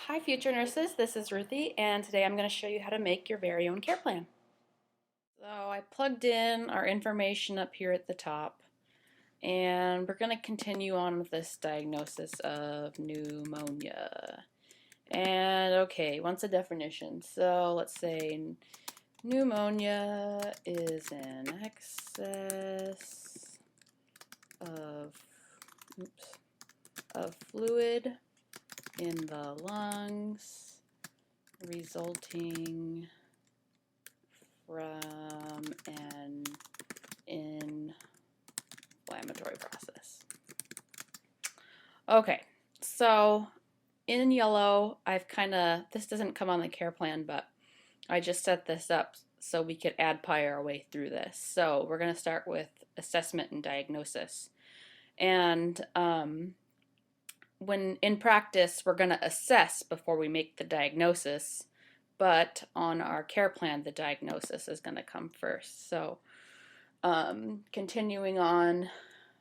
Hi future nurses, this is Ruthie and today I'm going to show you how to make your very own care plan. So I plugged in our information up here at the top and we're going to continue on with this diagnosis of pneumonia. And okay, what's a definition? So let's say pneumonia is an excess of, of fluid in the lungs resulting from an inflammatory process. Okay, so in yellow, this doesn't come on the care plan, but I just set this up so we could ADPI our way through this. So we're going to start with assessment and diagnosis. And when in practice, we're going to assess before we make the diagnosis, but on our care plan, the diagnosis is going to come first. So continuing on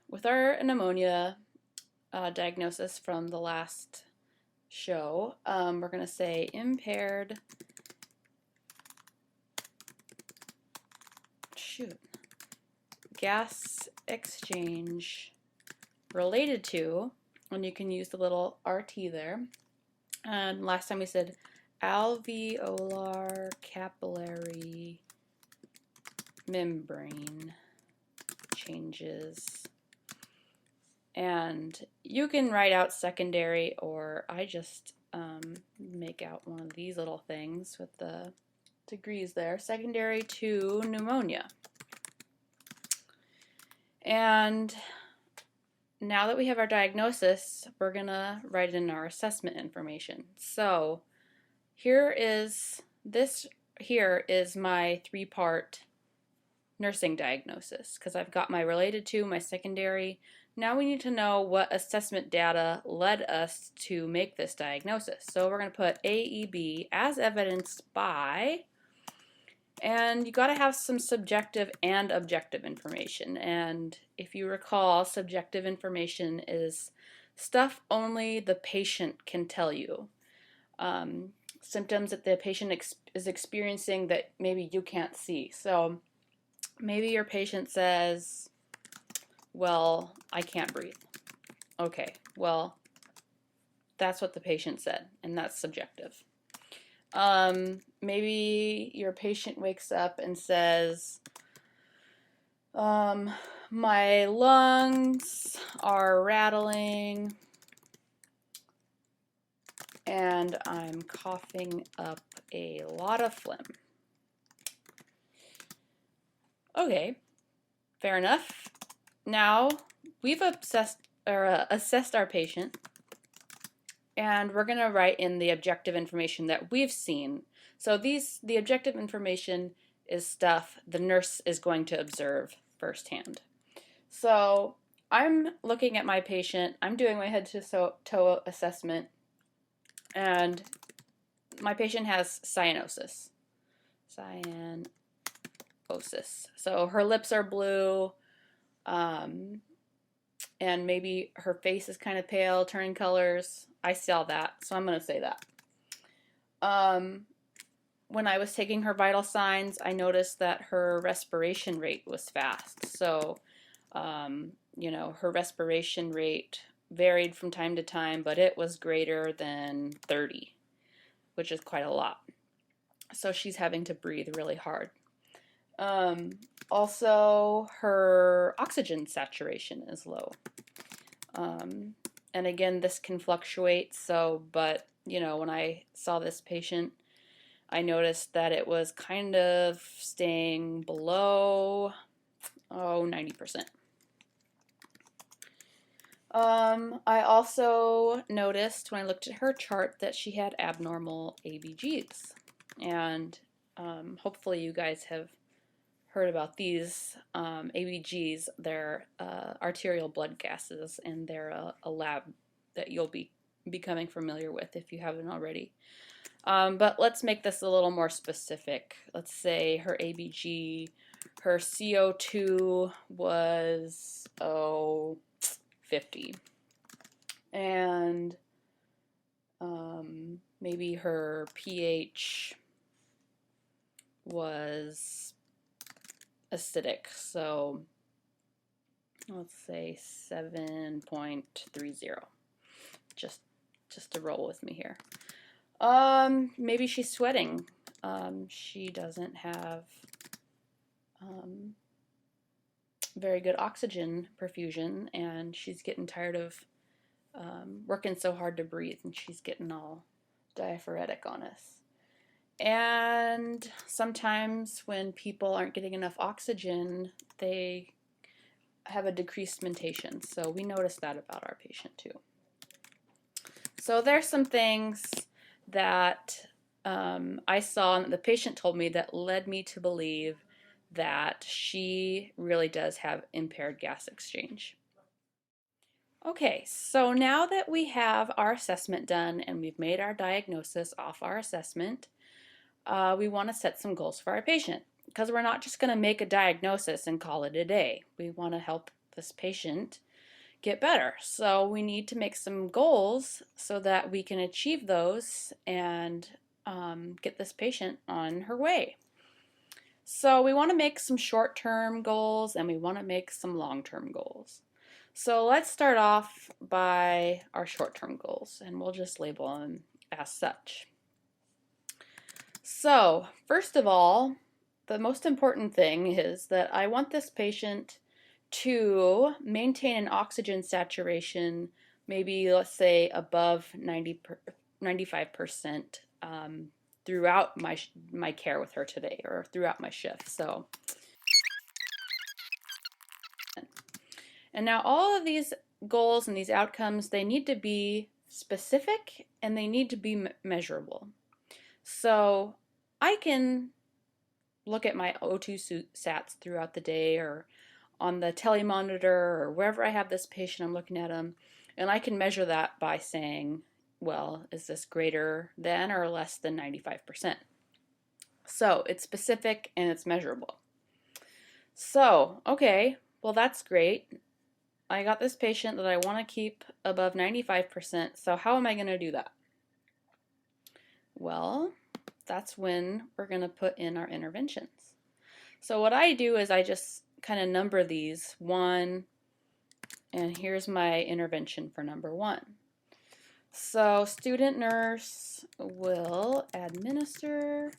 with our pneumonia diagnosis from the last show, we're going to say impaired gas exchange related to, and you can use the little RT there. And last time we said alveolar capillary membrane changes. And you can write out secondary, or I just make out one of these little things with the degrees there, secondary to pneumonia. And now that we have our diagnosis, we're gonna write in our assessment information. So here is my three-part nursing diagnosis, because I've got my related to, my secondary. Now we need to know what assessment data led us to make this diagnosis. So we're going to put AEB as evidenced by, and you got to have some subjective and objective information. And if you recall, subjective information is stuff only the patient can tell you. Symptoms that the patient is experiencing that maybe you can't see. So maybe your patient says, well, I can't breathe. Okay, well, that's what the patient said, and that's subjective. Maybe your patient wakes up and says, my lungs are rattling and I'm coughing up a lot of phlegm. Okay, fair enough. Now we've assessed our patient, and we're going to write in the objective information that we've seen. So the objective information is stuff the nurse is going to observe firsthand. So I'm looking at my patient, I'm doing my head to toe assessment, and my patient has cyanosis. So her lips are blue, and maybe her face is kind of pale, turning colors. I saw that, so I'm going to say that. When I was taking her vital signs, I noticed that her respiration rate was fast. So, her respiration rate varied from time to time, but it was greater than 30, which is quite a lot. So she's having to breathe really hard. Also, her oxygen saturation is low. And again, this can fluctuate, but when I saw this patient, I noticed that it was kind of staying below 90%. I also noticed when I looked at her chart that she had abnormal ABGs, and hopefully you guys have heard about these ABGs. They're arterial blood gases, and they're a lab that you'll be becoming familiar with if you haven't already. But let's make this a little more specific. Let's say her ABG, her CO2 was 50, and maybe her pH was acidic, so let's say 7.30. Just to roll with me here. Maybe she's sweating. She doesn't have very good oxygen perfusion, and she's getting tired of working so hard to breathe, and she's getting all diaphoretic on us. And sometimes when people aren't getting enough oxygen, they have a decreased mentation. So we notice that about our patient too. So there's some things that I saw and the patient told me that led me to believe that she really does have impaired gas exchange. Okay, so now that we have our assessment done and we've made our diagnosis off our assessment, we want to set some goals for our patient, because we're not just going to make a diagnosis and call it a day. We want to help this patient get better. So we need to make some goals so that we can achieve those and get this patient on her way. So we want to make some short-term goals and we want to make some long-term goals. So let's start off by our short-term goals, and we'll just label them as such. So first of all, the most important thing is that I want this patient to maintain an oxygen saturation, maybe let's say above 95% throughout my care with her today, or throughout my shift. So, and now all of these goals and these outcomes, they need to be specific and they need to be measurable. So I can look at my O2 sats throughout the day, or on the telemonitor, or wherever I have this patient, I'm looking at them, and I can measure that by saying, well, is this greater than or less than 95%? So it's specific and it's measurable. So, okay, well, that's great. I got this patient that I want to keep above 95%, so how am I going to do that? Well, that's when we're going to put in our interventions. So what I do is I just kind of number these 1, and here's my intervention for number 1. So student nurse will administer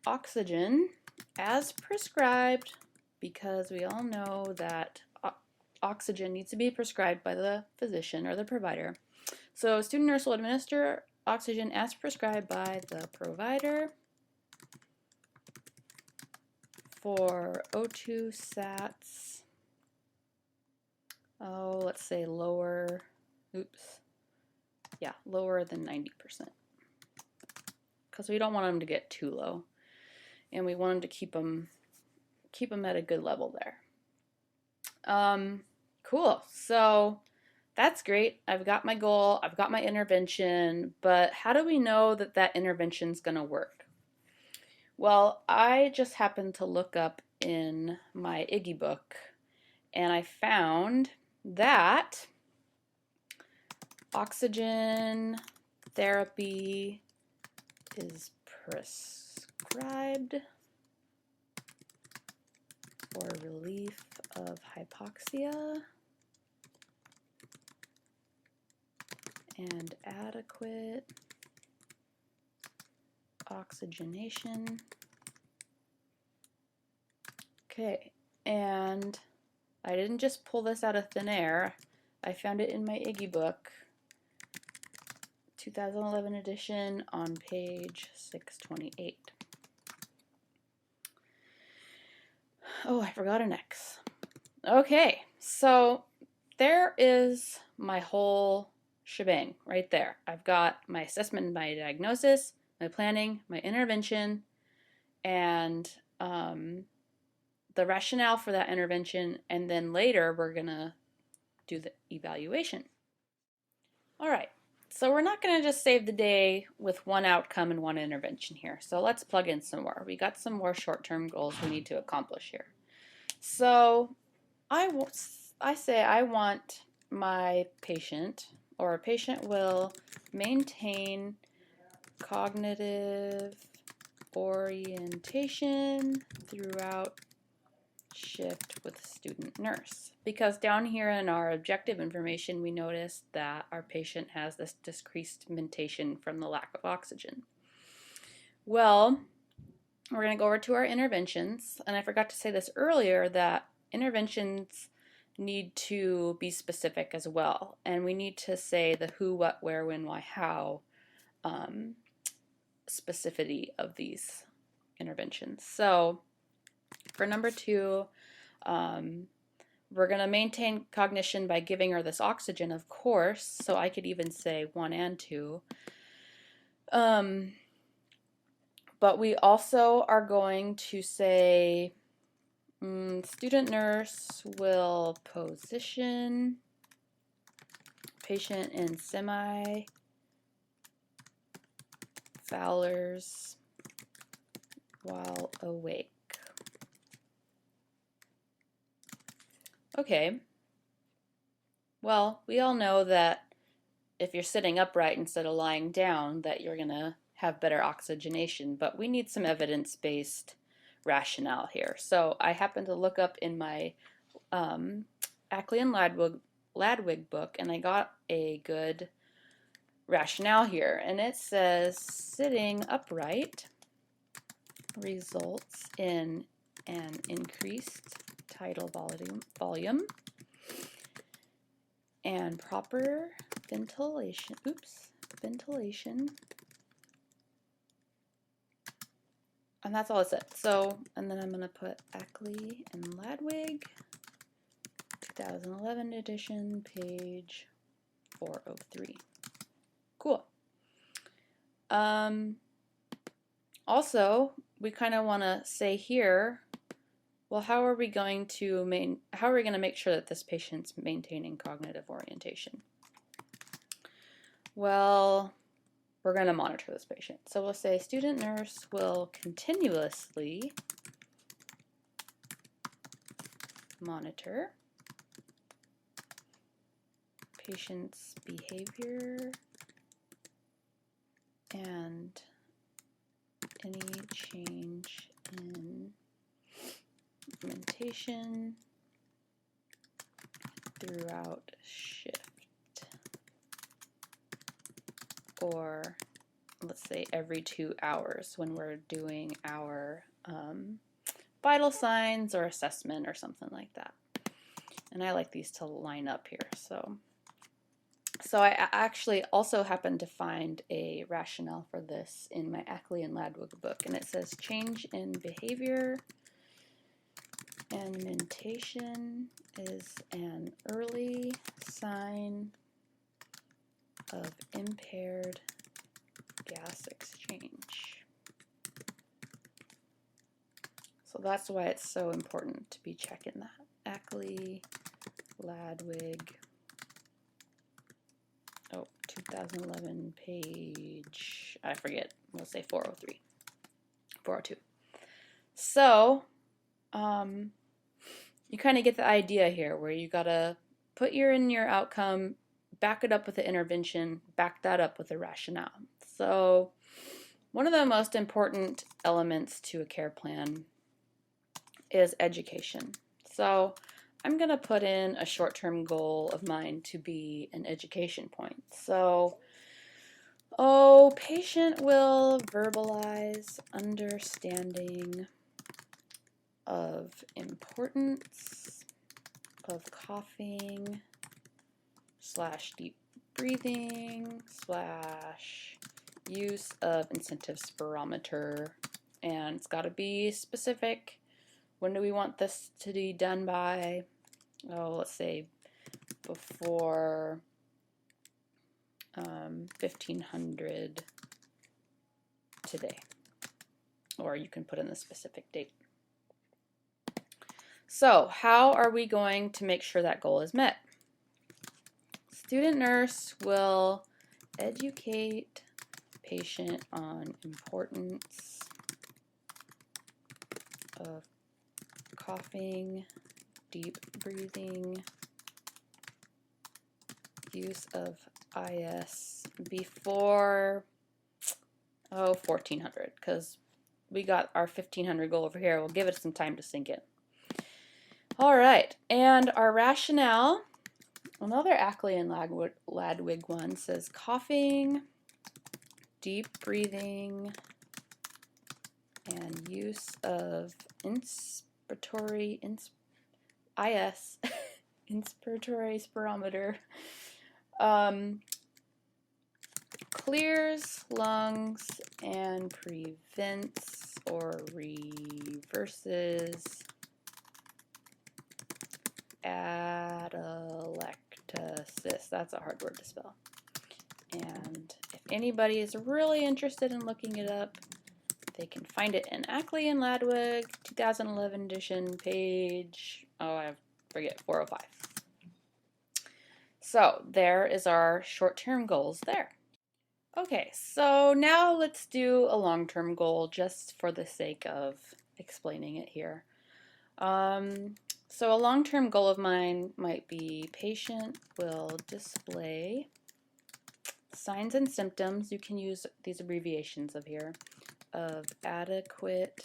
oxygen as prescribed, because we all know that oxygen needs to be prescribed by the physician or the provider. So student nurse will administer oxygen as prescribed by the provider for O2 sats, let's say lower than 90%, because we don't want them to get too low, and we want them to keep them at a good level there. Cool. So that's great. I've got my goal, I've got my intervention, but how do we know that that intervention is going to work? Well, I just happened to look up in my Iggy book, and I found that oxygen therapy is prescribed for relief of hypoxia and adequate oxygenation. Okay, and I didn't just pull this out of thin air. I found it in my Iggy book, 2011 edition, on page 628. Oh, I forgot an X. Okay, so there is my whole shebang right there. I've got my assessment, my diagnosis, my planning, my intervention, and the rationale for that intervention, and then later we're gonna do the evaluation. All right, so we're not gonna just save the day with one outcome and one intervention here. So let's plug in some more. We got some more short-term goals we need to accomplish here. So I say I want my patient, or a patient will maintain cognitive orientation throughout shift with student nurse. Because down here in our objective information, we noticed that our patient has this decreased mentation from the lack of oxygen. Well, we're going to go over to our interventions, and I forgot to say this earlier that interventions need to be specific as well, and we need to say the who, what, where, when, why, how specificity of these interventions. So for number 2, we're going to maintain cognition by giving her this oxygen, of course, so I could even say 1 and 2. But we also are going to say student nurse will position patient in semi-Fowler's while awake. Okay, well, we all know that if you're sitting upright instead of lying down, that you're going to have better oxygenation, but we need some evidence-based rationale here. So I happened to look up in my Ackley and Ladwig book, and I got a good rationale here, and it says sitting upright results in an increased tidal volume and proper ventilation, and that's all it said. So, and then I'm going to put Ackley and Ladwig, 2011 edition, page 403. Cool. Also, we kind of want to say here, well, how are we going to make sure that this patient's maintaining cognitive orientation? Well, we're going to monitor this patient. So we'll say student nurse will continuously monitor patient's behavior and any change in mentation throughout shift, or let's say every 2 hours when we're doing our vital signs or assessment or something like that. And I like these to line up here. So I actually also happened to find a rationale for this in my Ackley and Ladwig book, and it says change in behavior and mentation is an early sign of impaired gas exchange. So that's why it's so important to be checking that. Ackley, Ladwig, 2011 page, I forget, we'll say 403, 402. So, you kind of get the idea here where you gotta put in your outcome, back it up with the intervention, back that up with a rationale. So one of the most important elements to a care plan is education. So I'm going to put in a short-term goal of mine to be an education point. So, patient will verbalize understanding of importance of coughing / deep breathing / use of incentive spirometer, and it's got to be specific. When do we want this to be done by? Let's say before 1500 today, or you can put in the specific date. So how are we going to make sure that goal is met? Student nurse will educate patient on importance of coughing, deep breathing, use of IS before 1400, because we got our 1500 goal over here. We'll give it some time to sink in. All right, and our rationale, another Ackley and Ladwig one, says coughing, deep breathing, and use of inspiratory spirometer clears lungs and prevents or reverses atelectasis. That's a hard word to spell. And if anybody is really interested in looking it up, they can find it in Ackley and Ladwig, 2011 edition, page, I forget, 405. So there is our short-term goals there. Okay, so now let's do a long-term goal just for the sake of explaining it here. So a long-term goal of mine might be patient will display signs and symptoms. You can use these abbreviations of here of adequate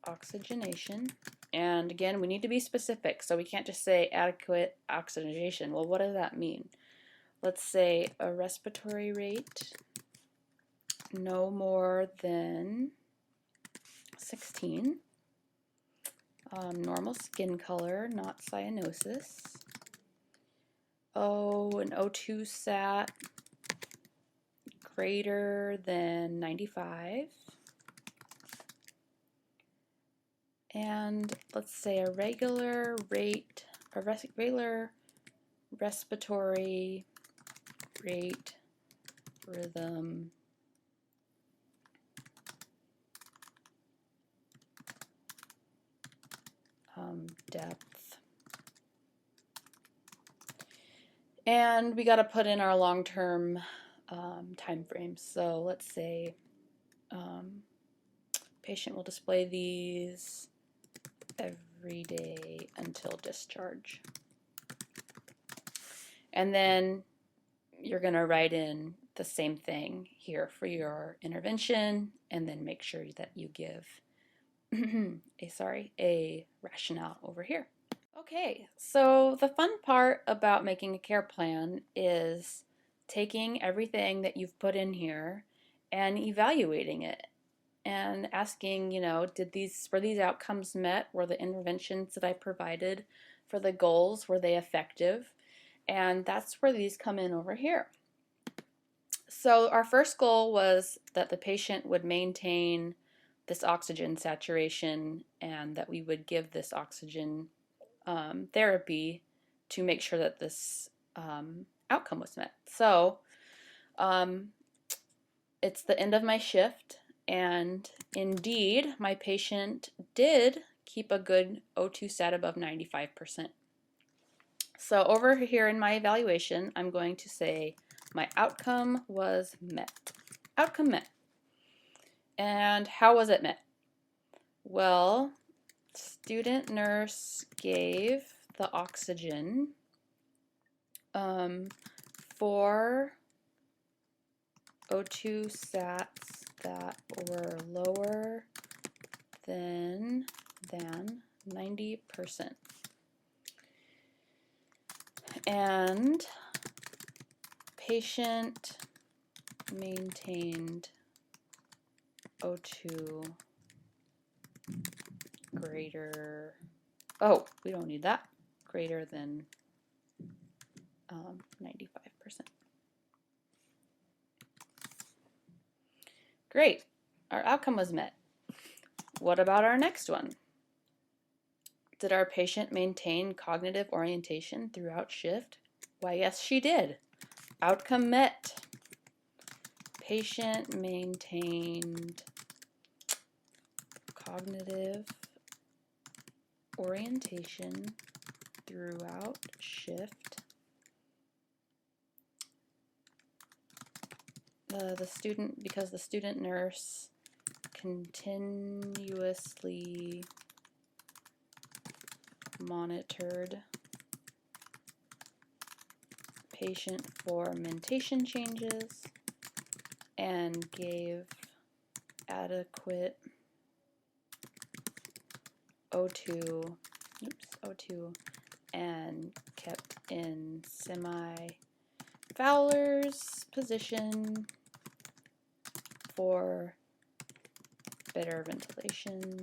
oxygenation. And again, we need to be specific, so we can't just say adequate oxygenation. Well, what does that mean? Let's say a respiratory rate no more than 16. Normal skin color, not cyanosis. An O2 sat greater than 95. And let's say a regular respiratory rate rhythm depth. And we got to put in our long-term time frames. So let's say patient will display these every day until discharge. And then you're going to write in the same thing here for your intervention, and then make sure that you give a rationale over here. Okay, so the fun part about making a care plan is taking everything that you've put in here and evaluating it and asking, were these outcomes met? Were the interventions that I provided for the goals, were they effective? And that's where these come in over here. So our first goal was that the patient would maintain this oxygen saturation and that we would give this oxygen therapy to make sure that this outcome was met. So it's the end of my shift, and indeed my patient did keep a good O2 sat above 95%. So over here in my evaluation, I'm going to say my outcome was met. Outcome met. And how was it met? Well, student nurse gave the oxygen for O2 sats that were lower than 90%. And patient maintained O2 greater, we don't need that, greater than 95%. Great, our outcome was met. What about our next one? Did our patient maintain cognitive orientation throughout shift? Why, yes, she did. Outcome met. Patient maintained cognitive orientation throughout shift. Because the student nurse continuously monitored patient for mentation changes and gave adequate O2, and kept in semi-Fowler's position for better ventilation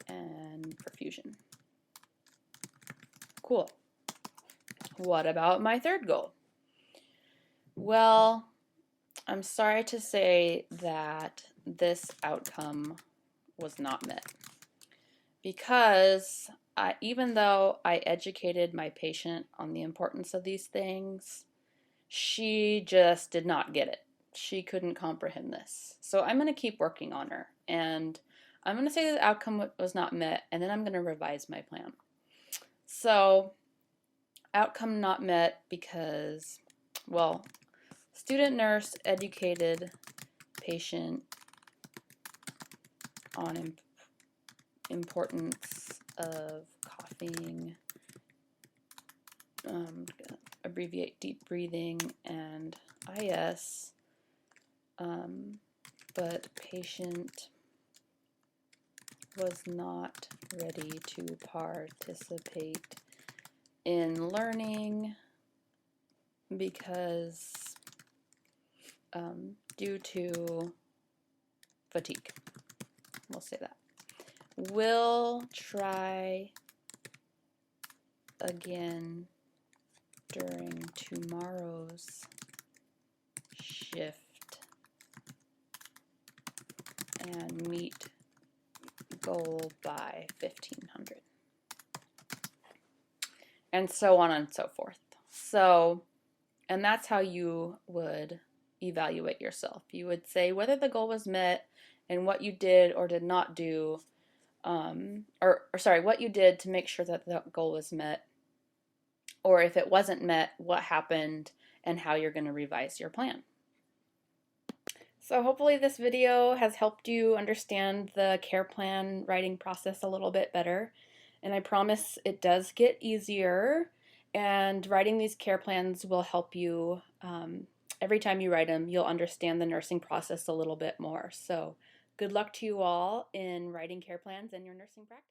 and perfusion. Cool. What about my third goal? Well, I'm sorry to say that this outcome was not met because even though I educated my patient on the importance of these things, she just did not get it. She couldn't comprehend this. So I'm going to keep working on her, and I'm going to say the outcome was not met, and then I'm going to revise my plan. So outcome not met because, well, student nurse educated patient on importance of coughing, abbreviate deep breathing, and IS, but patient was not ready to participate in learning because due to fatigue. We'll say that. We'll try again during tomorrow's shift and meet goal by 1500. And so on and so forth. So, and that's how you would evaluate yourself. You would say whether the goal was met and what you did or did not do, what you did to make sure that the goal was met, or if it wasn't met, what happened and how you're going to revise your plan. So hopefully this video has helped you understand the care plan writing process a little bit better. And I promise it does get easier, and writing these care plans will help you. Every time you write them, you'll understand the nursing process a little bit more. So good luck to you all in writing care plans and your nursing practice.